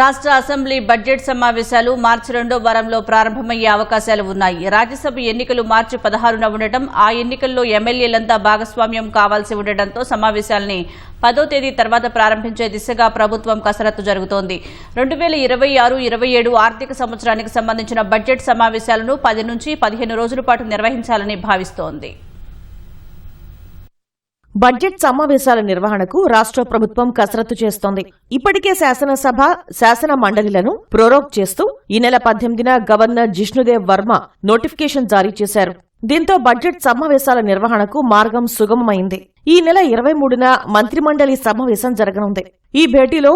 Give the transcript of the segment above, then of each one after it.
రాష్ట్ర assembly budget సమావేశాలు మార్చి 2వ వారంలో ప్రారంభమయ్యే అవకాశాలు ఉన్నాయి. రాజ్యసభ ఎన్నికలు మార్చి 16న ఉండటం, ఆ ఎన్నికల్లో ఎమ్మెల్యేలంతా భాగస్వామ్యం కావాల్సి ఉండటంతో సమావేశాల్ని 10వ తేదీ తర్వాత ప్రారంభించే దిశగా ప్రభుత్వం కసరత్తు జరుగుతోంది. 2026-27 ఆర్థిక సంవత్సరానికి సంబంధించిన బడ్జెట్ సమావేశాలను 10 నుంచి 15 రోజుల పాటు నిర్వహించాలని భావిస్తోంది. బడ్జెట్ సమావేశాల నిర్వహణకు రాష్ట్ర ప్రభుత్వం కసరత్తు చేస్తోంది. ఇప్పటికే శాసనసభ, శాసన మండలిలను ప్రోరోగ్ చేస్తూ ఈ నెల 18న గవర్నర్ జిష్ణుదేవ్ వర్మ నోటిఫికేషన్ జారీ చేశారు. దీంతో బడ్జెట్ సమావేశాల నిర్వహణకు మార్గం సుగమమైంది. ఈ నెల 23న మంత్రిమండలి సమావేశం జరగనుంది. ఈ భేటీలో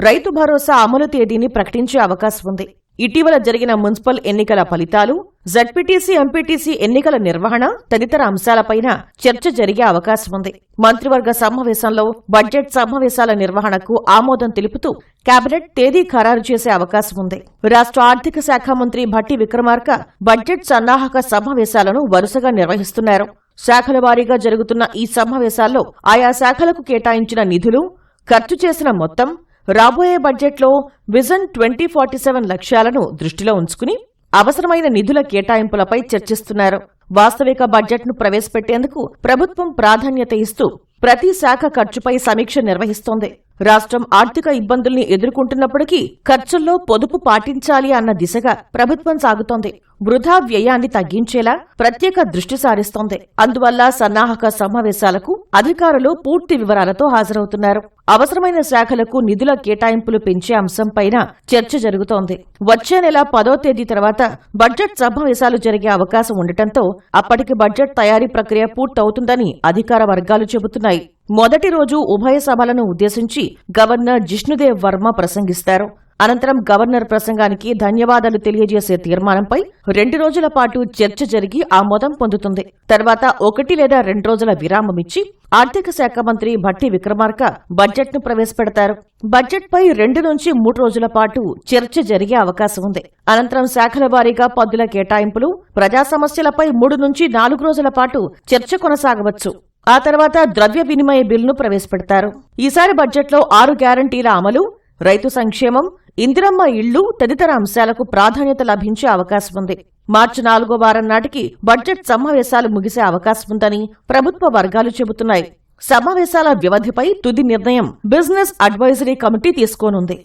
రైతు భరోసా అమలు తేదీని ప్రకటించే అవకాశం ఉంది. ఇటీవల జరిగిన మున్సిపల్ ఎన్నికల ఫలితాలు, జడ్పీటీసీ, ఎంపీటీసీ ఎన్నికల నిర్వహణ తదితర అంశాలపైన చర్చ జరిగే అవకాశం ఉంది. మంత్రివర్గ సమావేశంలో బడ్జెట్ సమావేశాల నిర్వహణకు ఆమోదం తెలుపుతూ కేబినెట్ తేదీ ఖరారు చేసే అవకాశం ఉంది. రాష్ట్ర ఆర్థిక శాఖ మంత్రి భట్టి విక్రమార్క బడ్జెట్ సన్నాహక సమావేశాలను వరుసగా నిర్వహిస్తున్నారు. శాఖల వారీగా జరుగుతున్న ఈ సమావేశాల్లో ఆయా శాఖలకు కేటాయించిన నిధులు, ఖర్చు చేసిన మొత్తం, రాబోయే బడ్జెట్లో విజన్ 2047 లక్ష్యాలను దృష్టిలో ఉంచుకుని అవసరమైన నిధుల కేటాయింపులపై చర్చిస్తున్నారు. వాస్తవిక బడ్జెట్ను ప్రవేశపెట్టేందుకు ప్రభుత్వం ప్రాధాన్యత ఇస్తూ ప్రతి శాఖ ఖర్చుపై సమీక్ష నిర్వహిస్తోంది. రాష్ట్రం ఆర్థిక ఇబ్బందుల్ని ఎదుర్కొంటున్నప్పటికీ ఖర్చుల్లో పొదుపు పాటించాలి అన్న దిశగా ప్రభుత్వం సాగుతోంది. వృధా వ్యయాన్ని తగ్గించేలా ప్రత్యేక దృష్టి సారిస్తోంది. అందువల్ల సన్నాహక సమావేశాలకు అధికారులు పూర్తి వివరాలతో హాజరవుతున్నారు. అవసరమైన శాఖలకు నిధుల కేటాయింపులు పెంచే అంశంపైన చర్చ జరుగుతోంది. వచ్చే నెల 10వ తేదీ తర్వాత బడ్జెట్ సమావేశాలు జరిగే అవకాశం ఉండటంతో అప్పటికి బడ్జెట్ తయారీ ప్రక్రియ పూర్తవుతుందని అధికార వర్గాలు చెబుతున్నాయి. మొదటి రోజు ఉభయ సభలను ఉద్దేశించి గవర్నర్ జిష్ణుదేవ్ వర్మ ప్రసంగిస్తారు. అనంతరం గవర్నర్ ప్రసంగానికి ధన్యవాదాలు తెలియజేసే తీర్మానంపై 2 రోజుల పాటు చర్చ జరిగి ఆమోదం పొందుతుంది. తర్వాత 1 లేదా 2 రోజుల విరామమిచ్చి ఆర్థిక శాఖ మంత్రి భట్టి విక్రమార్క బడ్జెట్ను ప్రవేశపెడతారు. బడ్జెట్పై 2 నుంచి 3 రోజుల పాటు చర్చ జరిగే అవకాశం ఉంది. అనంతరం శాఖల వారీగా పద్దుల కేటాయింపులు, ప్రజా సమస్యలపై 3 నుంచి 4 రోజుల పాటు చర్చ కొనసాగవచ్చు. ఆ తర్వాత ద్రవ్య వినిమయ బిల్లును ప్రవేశపెడతారు. ఈసారి బడ్జెట్లో 6 గ్యారంటీల అమలు, రైతు సంక్షేమం, ఇందిరమ్మ ఇళ్లు తదితర అంశాలకు ప్రాధాన్యత లభించే అవకాశం ఉంది. మార్చి 4వ వారం నాటికి బడ్జెట్ సమావేశాలు ముగిసే అవకాశం ఉందని ప్రభుత్వ వర్గాలు చెబుతున్నాయి. సమావేశాల వ్యవధిపై తుది నిర్ణయం బిజినెస్ అడ్వైజరీ కమిటీ తీసుకోనుంది.